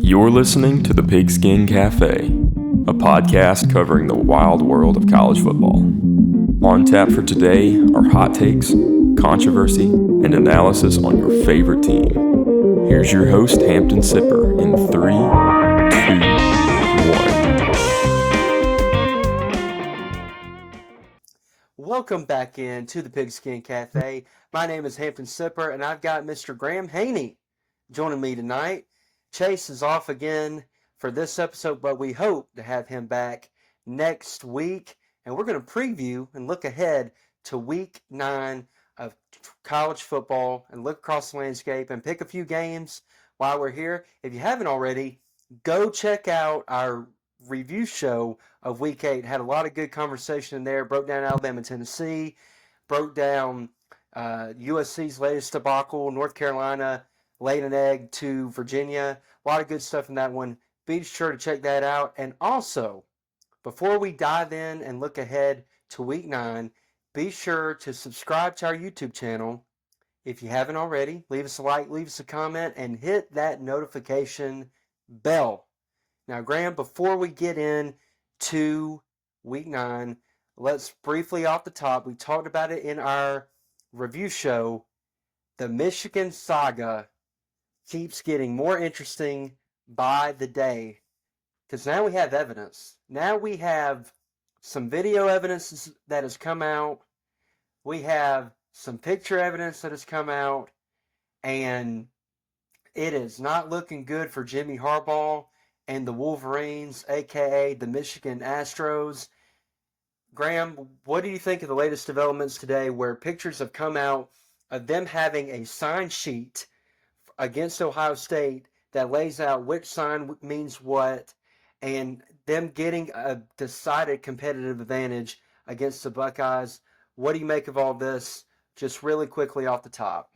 You're listening to the Pigskin Cafe, a podcast covering the wild world of college football. On tap for today are hot takes, controversy, and analysis on your favorite team. Here's your host, Hampton Sipper, in 3, 2, 1. Welcome back in to the Pigskin Cafe. My name is Hampton Sipper, and I've got Mr. Graham Haney joining me tonight. Chase is off again for this episode, but we hope to have him back next week. And we're going to preview and look ahead to Week 9 of college football and look across the landscape and pick a few games while we're here. If you haven't already, go check out our review show of Week 8. Had a lot of good conversation in there. Broke down Alabama and Tennessee. Broke down USC's latest debacle. North Carolina laid an egg to Virginia. A lot of good stuff in that one. Be sure to check that out. And also, before we dive in and look ahead to Week 9, be sure to subscribe to our YouTube channel. If you haven't already, leave us a like, leave us a comment, and hit that notification bell. Now, Graham, before we get in to Week 9, let's briefly off the top, we talked about it in our review show, the Michigan saga keeps getting more interesting by the day because now we have evidence. Now we have some video evidence that has come out. We have some picture evidence that has come out, and it is not looking good for Jimmy Harbaugh and the Wolverines, a.k.a. the Michigan Astros. Graham, what do you think of the latest developments today where pictures have come out of them having a sign sheet against Ohio State that lays out which sign means what and them getting a decided competitive advantage against the Buckeyes? What do you make of all this? Just really quickly off the top.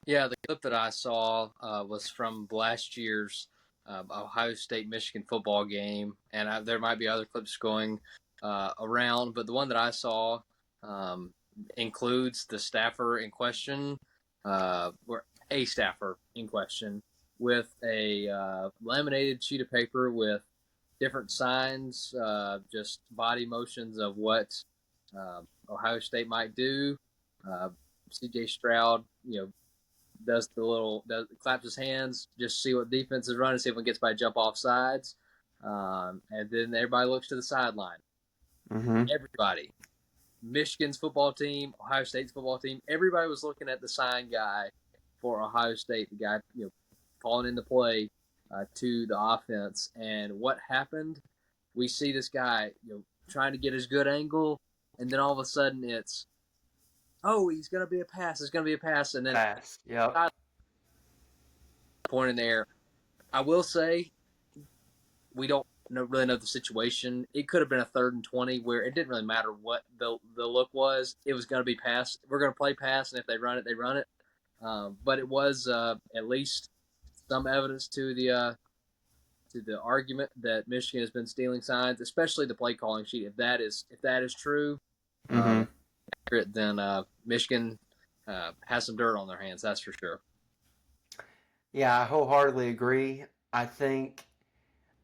Yeah, the clip that I saw was from last year's Ohio State-Michigan football game, and there might be other clips going around, but the one that I saw includes the staffer in question, or a staffer in question, with a laminated sheet of paper with different signs, just body motions of what Ohio State might do. C.J. Stroud, claps his hands, just see what defense is running, see if one gets by jump off sides. And then everybody looks to the sideline. Mm-hmm. Everybody. Michigan's football team, Ohio State's football team, everybody was looking at the sign guy for Ohio State, the guy, falling into play to the offense. And what happened? We see this guy, trying to get his good angle, and then all of a sudden it's, he's going to be a pass. It's going to be a pass. And then pass. Yep. Point in there. I will say we don't really know the situation. It could have been a 3rd and 20 where it didn't really matter what the look was. It was going to be pass. We're going to play pass, and if they run it, they run it. But it was at least some evidence to the argument that Michigan has been stealing signs, especially the play calling sheet. If that is true, then Michigan has some dirt on their hands. That's for sure. Yeah, I wholeheartedly agree. I think,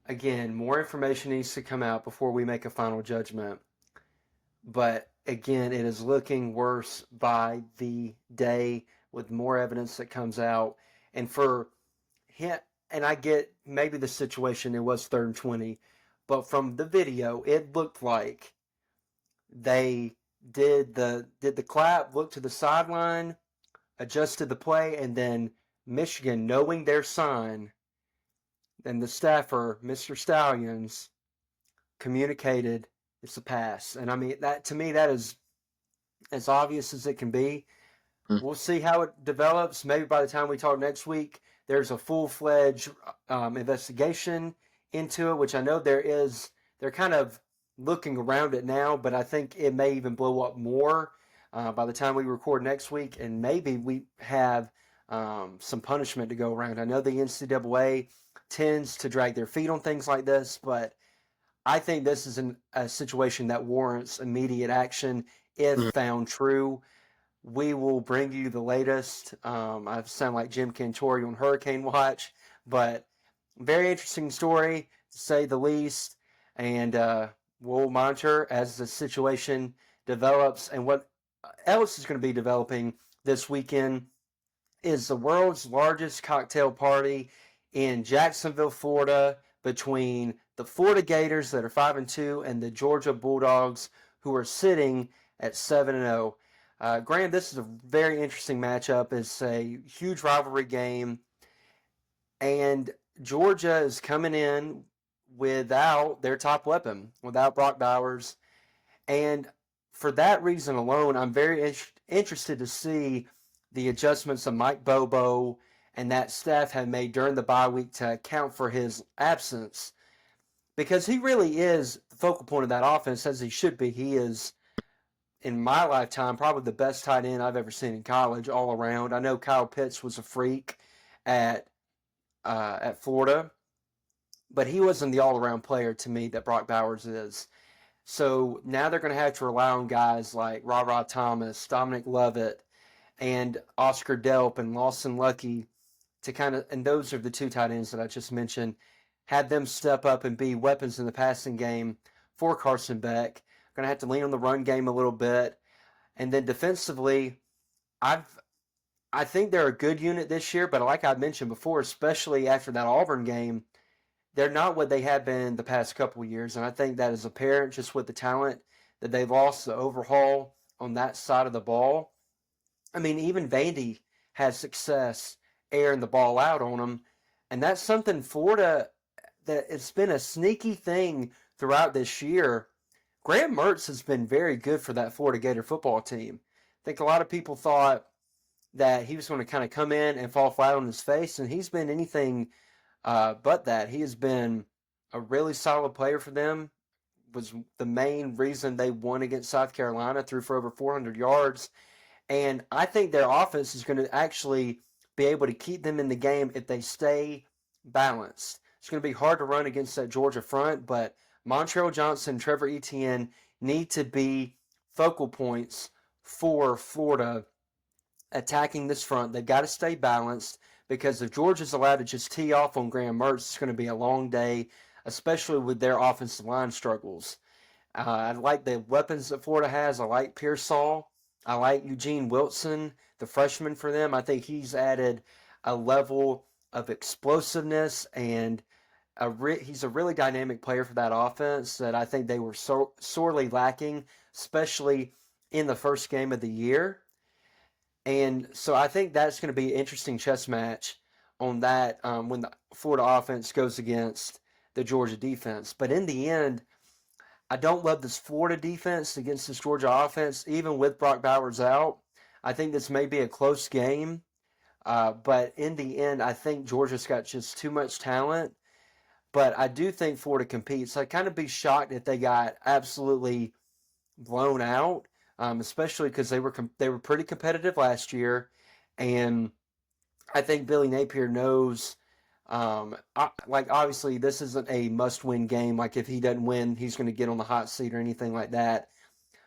again, more information needs to come out before we make a final judgment. But, again, it is looking worse by the day with more evidence that comes out. And for him, and I get maybe the situation, it was 3rd and 20, but from the video, it looked like they did the clap, looked to the sideline, adjusted the play, and then Michigan, knowing their sign, and the staffer, Mr. Stallions, communicated it's a pass. And I mean, that to me, that is as obvious as it can be. We'll see how it develops. Maybe by the time we talk next week, there's a full-fledged investigation into it, which I know there is. They're kind of looking around it now, but I think it may even blow up more by the time we record next week, and maybe we have some punishment to go around. I know the NCAA tends to drag their feet on things like this, but I think this is a situation that warrants immediate action if found true. We will bring you the latest. I sound like Jim Cantori on Hurricane Watch, but very interesting story, to say the least. And we'll monitor as the situation develops. And what else is going to be developing this weekend is the world's largest cocktail party in Jacksonville, Florida, between the Florida Gators that are 5-2 and the Georgia Bulldogs, who are sitting at 7-0. Graham, this is a very interesting matchup. It's a huge rivalry game, and Georgia is coming in without their top weapon, without Brock Bowers. And for that reason alone, I'm very interested to see the adjustments that Mike Bobo and that staff have made during the bye week to account for his absence. Because he really is the focal point of that offense, as he should be. He is, in my lifetime, probably the best tight end I've ever seen in college all around. I know Kyle Pitts was a freak at Florida, but he wasn't the all-around player to me that Brock Bowers is. So now they're going to have to rely on guys like Ra Thomas, Dominic Lovett, and Oscar Delp and Lawson Lucky to kind of, and those are the two tight ends that I just mentioned, had them step up and be weapons in the passing game for Carson Beck. Going to have to lean on the run game a little bit. And then defensively, I think they're a good unit this year, but like I mentioned before, especially after that Auburn game, they're not what they have been the past couple of years, and I think that is apparent just with the talent that they've lost, the overhaul on that side of the ball. I mean, even Vandy has success airing the ball out on them, and that's something Florida, that it's been a sneaky thing throughout this year. Graham Mertz has been very good for that Florida Gator football team. I think a lot of people thought that he was going to kind of come in and fall flat on his face, and he's been anything but that. He has been a really solid player for them. Was the main reason they won against South Carolina, threw for over 400 yards. And I think their offense is going to actually be able to keep them in the game if they stay balanced. It's going to be hard to run against that Georgia front, but Montrell Johnson, Trevor Etienne need to be focal points for Florida attacking this front. They've got to stay balanced, because if Georgia's allowed to just tee off on Graham Mertz, it's going to be a long day, especially with their offensive line struggles. I like the weapons that Florida has. I like Pearsall. I like Eugene Wilson, the freshman for them. I think he's added a level of explosiveness, and he's a really dynamic player for that offense that I think they were sorely lacking, especially in the first game of the year. And so I think that's going to be an interesting chess match on that when the Florida offense goes against the Georgia defense. But in the end, I don't love this Florida defense against this Georgia offense, even with Brock Bowers out. I think this may be a close game. But in the end, I think Georgia's got just too much talent. But I do think Florida competes. I'd kind of be shocked if they got absolutely blown out, especially because they were pretty competitive last year, and I think Billy Napier knows. Like obviously this isn't a must-win game. Like if he doesn't win, he's going to get on the hot seat or anything like that.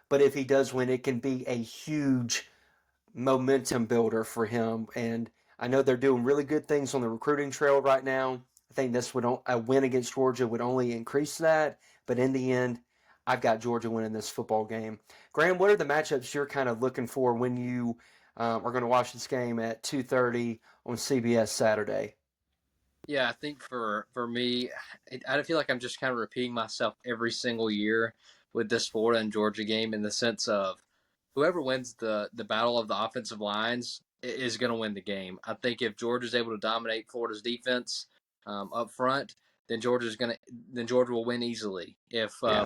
But if he does win, it can be a huge momentum builder for him. And I know they're doing really good things on the recruiting trail right now. I think a win against Georgia would only increase that. But in the end, I've got Georgia winning this football game. Graham, what are the matchups you're kind of looking for when you are going to watch this game at 2:30 on CBS Saturday? Yeah, I think for me, I feel like I'm just kind of repeating myself every single year with this Florida and Georgia game, in the sense of whoever wins the battle of the offensive lines is going to win the game. I think if Georgia's able to dominate Florida's defense up front, then Georgia will win easily. If Yeah.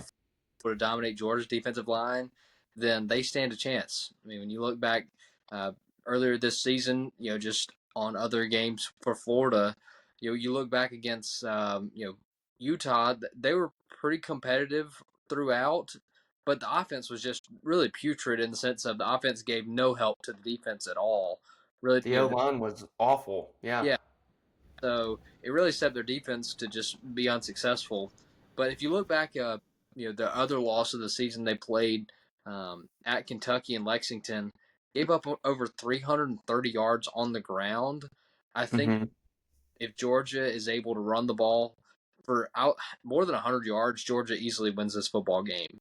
Florida dominate Georgia's defensive line, then they stand a chance. I mean, when you look back uh, earlier this season, just on other games for Florida, you look back against Utah, they were pretty competitive throughout, but the offense was just really putrid, in the sense of the offense gave no help to the defense at all. Really, The O line was awful. Yeah. yeah. So it really set their defense to just be unsuccessful. But if you look back, the other loss of the season they played at Kentucky and Lexington, gave up over 330 yards on the ground. I think Mm-hmm. if Georgia is able to run the ball for more than 100 yards, Georgia easily wins this football game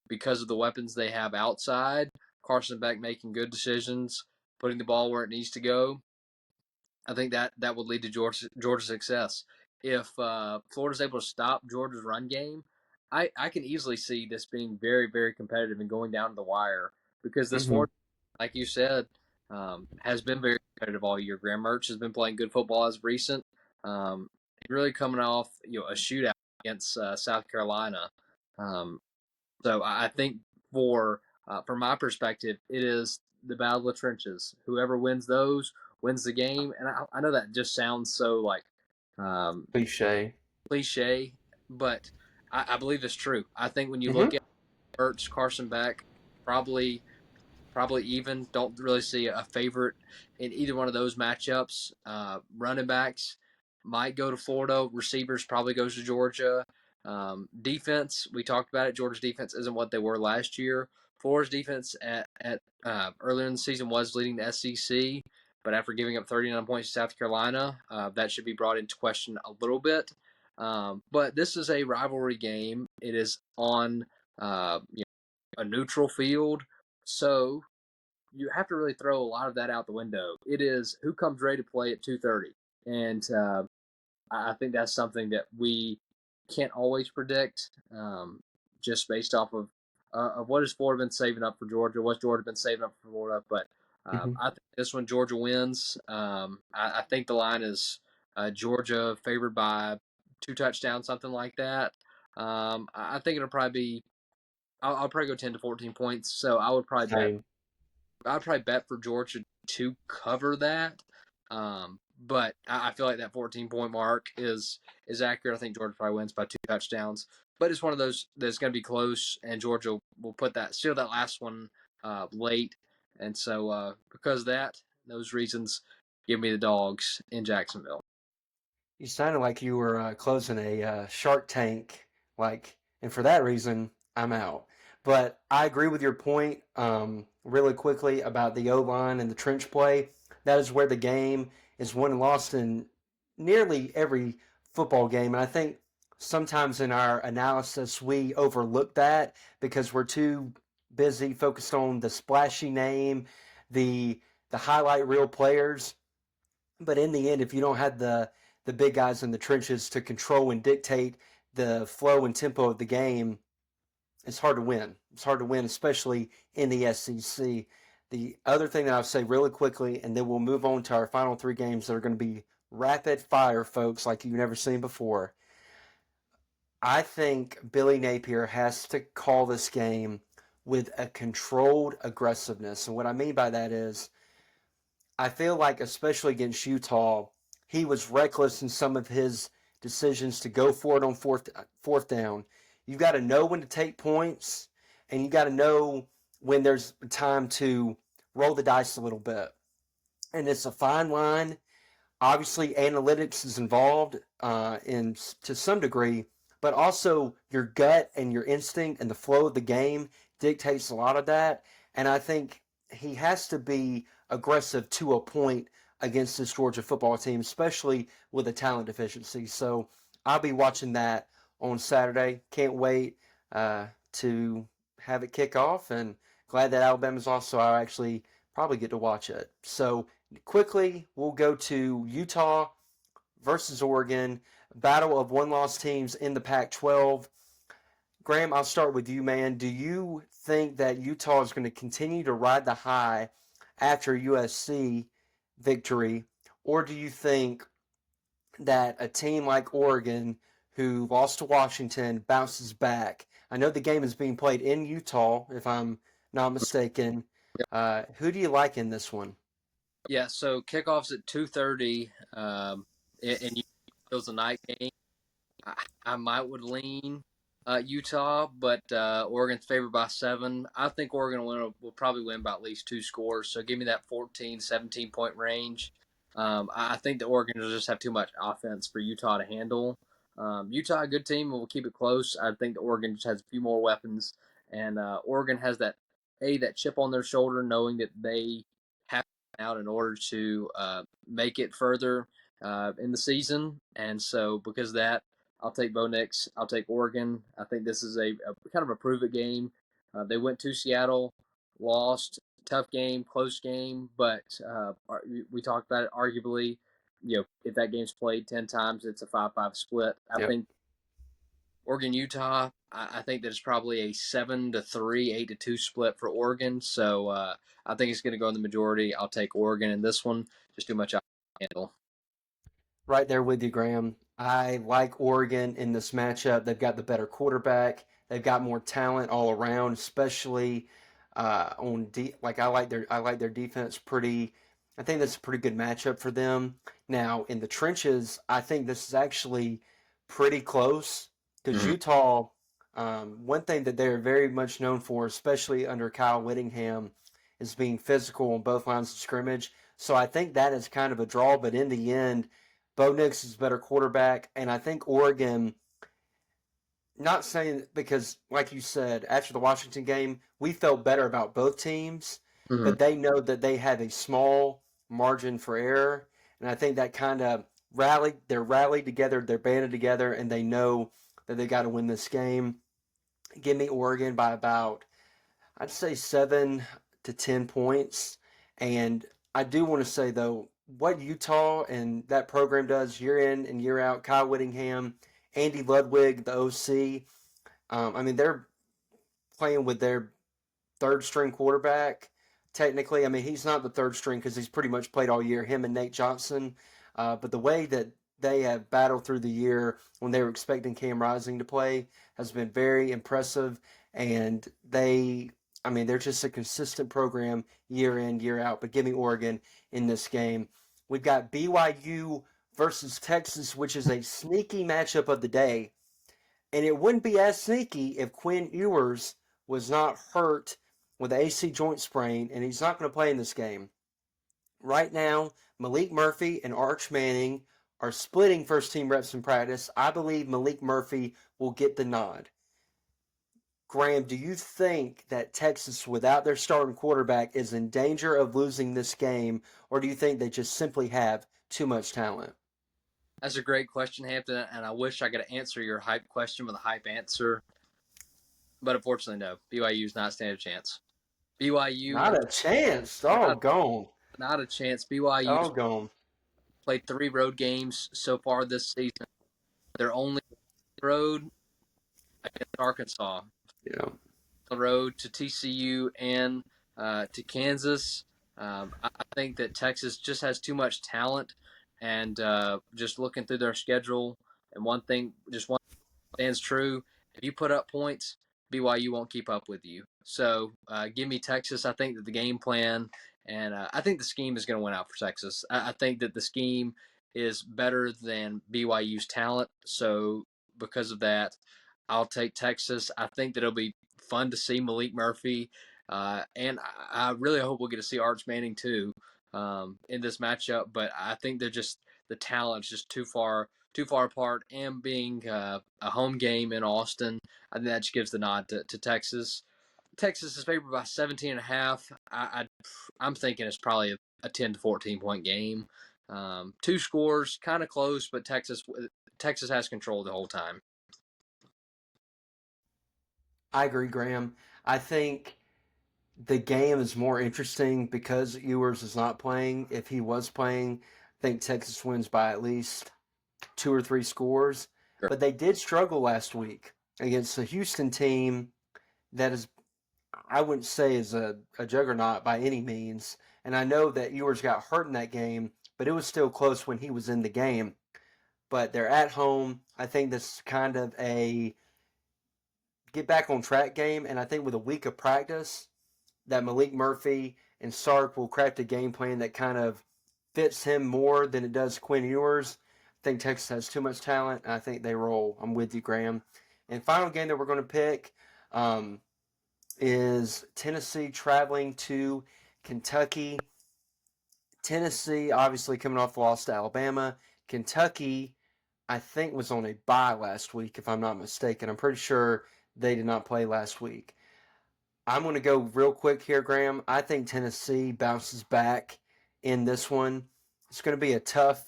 because of the weapons they have outside. Carson Beck making good decisions, putting the ball where it needs to go. I think that would lead to Georgia's success. If Florida's able to stop Georgia's run game, I can easily see this being very, very competitive and going down to the wire because this Mm-hmm. Florida, like you said, has been very competitive all year. Graham Mertz has been playing good football as of recent. Um, really coming off a shootout against South Carolina. Um, so I think from my perspective, it is the battle of the trenches. Whoever wins those wins the game. And I know that just sounds so like um, Cliche. cliche, but I believe it's true. I think when you look Mm-hmm. at Ertz, Carson Beck, probably even. Don't really see a favorite in either one of those matchups. Running backs might go to Florida. Receivers probably goes to Georgia. Defense, we talked about it. Georgia's defense isn't what they were last year. Florida's defense at earlier in the season was leading the SEC, but after giving up 39 points to South Carolina, that should be brought into question a little bit. But this is a rivalry game. It is on a neutral field. So you have to really throw a lot of that out the window. It is who comes ready to play at 2:30, and I think that's something that we can't always predict, just based off of what has Florida been saving up for Georgia, what's Georgia been saving up for Florida. But Mm-hmm. I think this one Georgia wins. I think the line is Georgia favored by 2 touchdowns, something like that. I think it'll probably be. I'll probably go 10 to 14 points. So Same. I'd probably bet for Georgia to cover that. But I feel like that 14-point mark is accurate. I think Georgia probably wins by 2 touchdowns. But it's one of those that's going to be close, and Georgia will steal that last one late. And so because of that, those reasons, give me the dogs in Jacksonville. You sounded like you were closing a Shark Tank, and for that reason, I'm out. But I agree with your point really quickly about the O line and the trench play. That is where the game is won and lost in nearly every football game. And I think sometimes in our analysis, we overlook that because we're too busy focused on the splashy name, the highlight reel players. But in the end, if you don't have the big guys in the trenches to control and dictate the flow and tempo of the game, it's hard to win. It's hard to win, especially in the SEC. The other thing that I'll say really quickly, and then we'll move on to our final three games that are going to be rapid fire, folks, like you've never seen before. I think Billy Napier has to call this game with a controlled aggressiveness. And what I mean by that is I feel like, especially against Utah, he was reckless in some of his decisions to go for it on fourth down. You've got to know when to take points, and you got to know when there's time to roll the dice a little bit. And it's a fine line. Obviously, analytics is involved in to some degree, but also your gut and your instinct and the flow of the game dictates a lot of that. And I think he has to be aggressive to a point against this Georgia football team, especially with a talent deficiency. So I'll be watching that on Saturday. Can't wait to have it kick off, and glad that Alabama's also. I'll actually probably get to watch it. So quickly, we'll go to Utah versus Oregon, battle of one-loss teams in the Pac-12. Graham, I'll start with you, man. Do you think that Utah is going to continue to ride the high after USC victory, or do you think that a team like Oregon, who lost to Washington, bounces back? I know the game is being played in Utah, if I'm not mistaken. Who do you like in this one? Yeah, so kickoffs at 2:30, and it was a night game. I might would lean Utah, but Oregon's favored by 7. I think Oregon will probably win by at least 2 scores. So give me that 14, 17 point range. I think the Oregon will just have too much offense for Utah to handle. Utah, a good team, will keep it close. I think the Oregon just has a few more weapons, and Oregon has that chip on their shoulder, knowing that they have out in order to make it further. in the season, and so because of that, I'll take Bo Nix. I'll take Oregon. I think this is a kind of a prove it game. They went to Seattle, lost, tough game, close game, but we talked about it. Arguably, if that game's played 10 times, it's a 5-5 split. I Yep. think Oregon Utah. I think that it's probably a 7-3, 8-2 split for Oregon. So I think it's going to go in the majority. I'll take Oregon in this one. Just too much I can handle. Right there with you, Graham. I like Oregon in this matchup. They've got the better quarterback. They've got more talent all around, especially like I like their defense pretty. I think that's a pretty good matchup for them. Now in the trenches, I think this is actually pretty close because Mm-hmm. Utah. One thing that they're very much known for, especially under Kyle Whittingham, is being physical on both lines of scrimmage. So I think that is kind of a draw. But in the end, Bo Nix is a better quarterback, and I think Oregon. Not saying because, like you said, after the Washington game, we felt better about both teams, Mm-hmm. but they know that they have a small margin for error, and I think that kind of they're rallied together, they're banded together, and they know that they got to win this game. Give me Oregon by about, I'd say 7 to 10 points, and I do want to say though, what Utah and that program does year in and year out, Kyle Whittingham, Andy Ludwig, the OC. I mean, they're playing with their third string quarterback. Technically, I mean, he's not the third string because he's pretty much played all year, him and Nate Johnson. But the way that they have battled through the year when they were expecting Cam Rising to play has been very impressive. And I mean, they're just a consistent program year in, year out. But give me Oregon in this game. We've got BYU versus Texas, which is a sneaky matchup of the day. And it wouldn't be as sneaky if Quinn Ewers was not hurt with an AC joint sprain, and he's not going to play in this game. Right now, Malik Murphy and Arch Manning are splitting first team reps in practice. I believe Malik Murphy will get the nod. Graham, do you think that Texas, without their starting quarterback, is in danger of losing this game, or do you think they just simply have too much talent? That's a great question, Hampton, and I wish I could answer your hype question with a hype answer, but unfortunately, no. BYU is not standing a chance. BYU Not has a chance. not, Doggone. not a chance. BYU's Doggone. played 3 road games so far this season. They're only road against Arkansas, Yeah. the road to TCU and to Kansas. I think that Texas just has too much talent, and just looking through their schedule, and one stands true: if you put up points, BYU won't keep up with you. So give me Texas. I think that the game plan and I think the scheme is going to win out for Texas. I think that the scheme is better than BYU's talent. So because of that, I'll take Texas. I think that it'll be fun to see Malik Murphy, and I really hope we'll get to see Arch Manning too in this matchup. But I think they're just the talent's just too far apart. And being a home game in Austin, I think that just gives the nod to Texas. Texas is favored by 17 and a half. I'm thinking it's probably a 10 to 14 point game. 2 scores, kind of close, but Texas has control the whole time. I agree, Graham. I think the game is more interesting because Ewers is not playing. If he was playing, I think Texas wins by at least 2 or 3 scores. Sure. But they did struggle last week against a Houston team that is, I wouldn't say is a juggernaut by any means. And I know that Ewers got hurt in that game, but it was still close when he was in the game. But they're at home. I think this is kind of a get back on track game. And I think with a week of practice, that Malik Murphy and Sark will craft a game plan that kind of fits him more than it does Quinn Ewers. I think Texas has too much talent, and I think they roll. I'm with you, Graham. And final game that we're going to pick is Tennessee traveling to Kentucky. Tennessee, obviously coming off the loss to Alabama. Kentucky, I think, was on a bye last week, if I'm not mistaken. I'm pretty sure they did not play last week. I'm going to go real quick here, Graham. I think Tennessee bounces back in this one. It's going to be a tough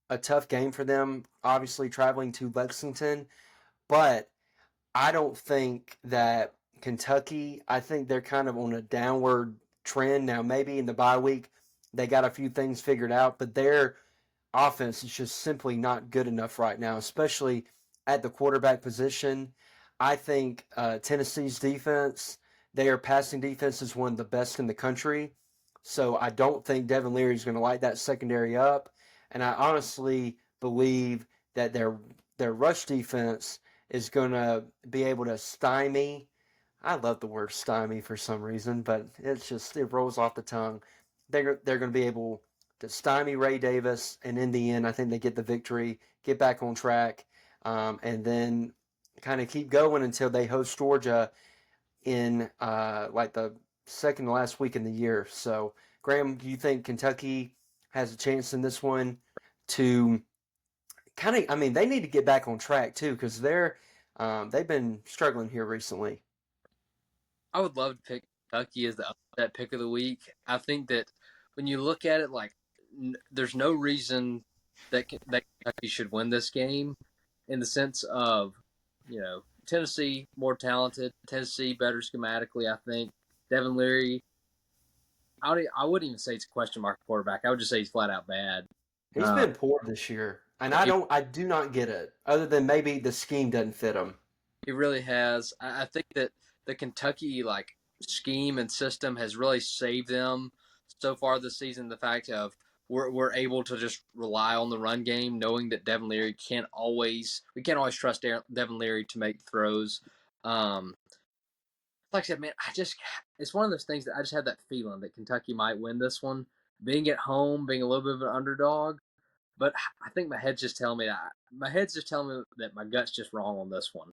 a tough game for them, obviously traveling to Lexington, but I don't think that Kentucky, I think they're kind of on a downward trend now. Maybe in the bye week they got a few things figured out, but their offense is just simply not good enough right now, especially at the quarterback position. I think Tennessee's defense, their passing defense is one of the best in the country. So I don't think Devin Leary is going to light that secondary up. And I honestly believe that their rush defense is going to be able to stymie. I love the word stymie for some reason, but it rolls off the tongue. They're going to be able to stymie Ray Davis, and in the end, I think they get the victory, get back on track, and then kind of keep going until they host Georgia in like the second to last week in the year. So, Graham, do you think Kentucky has a chance in this one to kind of? I mean, they need to get back on track too because they've been struggling here recently. I would love to pick Kentucky as the upset pick of the week. I think that when you look at it, like there's no reason that Kentucky should win this game, in the sense of, Tennessee more talented, Tennessee better schematically. I think Devin Leary. I wouldn't even say it's a question mark quarterback. I would just say he's flat out bad. He's Uh, been poor this year, and he, I do not get it. Other than maybe the scheme doesn't fit him. he really has. I think that the Kentucky scheme and system has really saved them so far this season. The fact of we're able to just rely on the run game, knowing that Devin Leary we can't always trust Devin Leary to make throws. Um, like I said, man, it's one of those things that I just have that feeling that Kentucky might win this one. Being at home, being a little bit of an underdog, but I think my head's just telling me that my gut's just wrong on this one.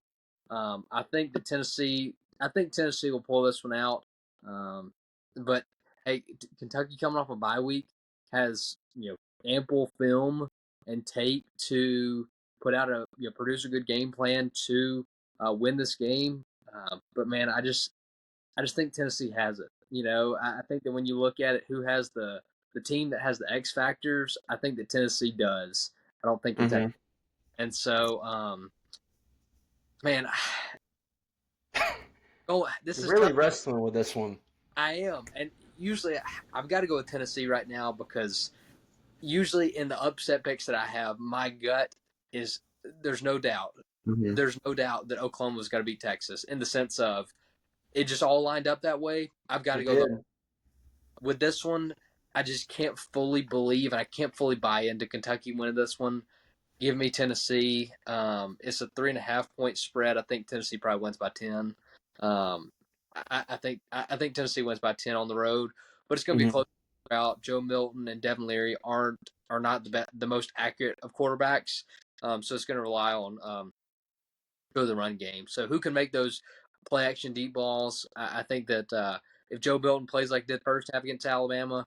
I think Tennessee will pull this one out. But hey, Kentucky coming off a bye week has ample film and tape to put out produce a good game plan to win this game. But man, I just think Tennessee has it. I think that when you look at it, who has the team that has the X factors, I think that Tennessee does. I don't think Kentucky. Mm-hmm. And so, man, this You're is really tough. wrestling with this one. I am, and usually I've got to go with Tennessee right now because usually in the upset picks that I have, my gut is there's no doubt. Mm-hmm. There's no doubt that Oklahoma's got to beat Texas in the sense of it just all lined up that way. I've got to It go did. with this one. I just can't fully believe and I can't fully buy into Kentucky winning this one. Give me Tennessee. It's a 3.5 point spread. I think Tennessee probably wins by 10. I think Tennessee wins by 10 on the road, but it's going to be Mm-hmm. close. Out Joe Milton and Devin Leary are not the most accurate of quarterbacks, so it's going to rely on the run game. So who can make those play action deep balls? I think that if Joe Milton plays like did first half against Alabama,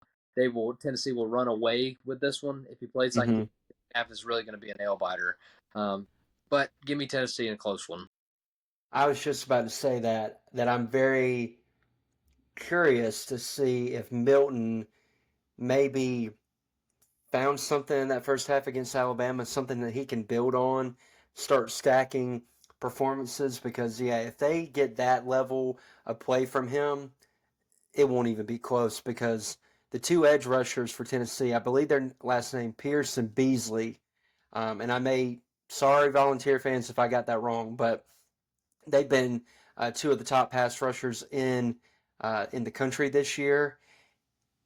Tennessee will run away with this one. If he plays like he Mm-hmm. did, half is really going to be a nail biter. But give me Tennessee in a close one. I was just about to say that I'm very curious to see if Milton maybe found something in that first half against Alabama, something that he can build on, start stacking performances. Because yeah, if they get that level of play from him, it won't even be close. Because the two edge rushers for Tennessee, I believe their last name Pierce and Beasley, and sorry Volunteer fans if I got that wrong, but they've been two of the top pass rushers in the country this year.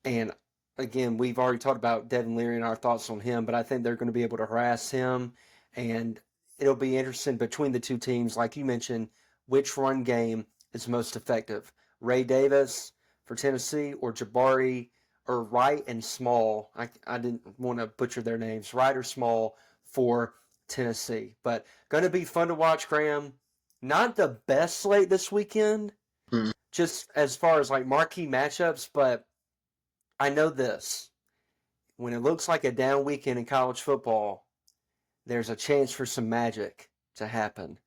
And again, we've already talked about Devin Leary and our thoughts on him, but I think they're going to be able to harass him. And it'll be interesting between the two teams, like you mentioned, which run game is most effective. Ray Davis for Tennessee or Jabari or Wright and Small. I didn't want to butcher their names. Wright or Small for Tennessee. But going to be fun to watch, Graham. Not the best slate this weekend, Hmm. just as far as like marquee matchups, but I know this. When it looks like a down weekend in college football, there's a chance for some magic to happen.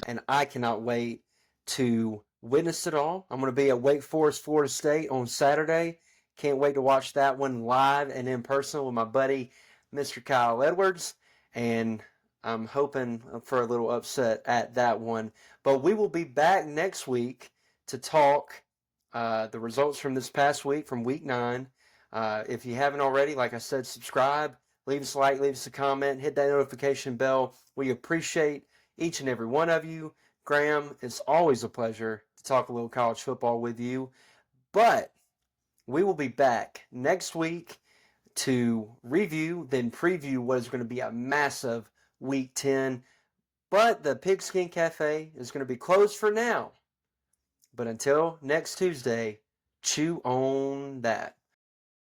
And I cannot wait to witness it all. I'm going to be at Wake Forest, Florida State on Saturday. Can't wait to watch that one live and in person with my buddy Mr. Kyle Edwards, and I'm hoping for a little upset at that one. But we will be back next week to talk the results from this past week, from week 9. If you haven't already, like I said, subscribe, leave us a like, leave us a comment, hit that notification bell. We appreciate each and every one of you. Graham, it's always a pleasure to talk a little college football with you. But we will be back next week to review, then preview what is going to be a massive Week 10. But the Pigskin Cafe is going to be closed for now. But until next Tuesday, chew on that.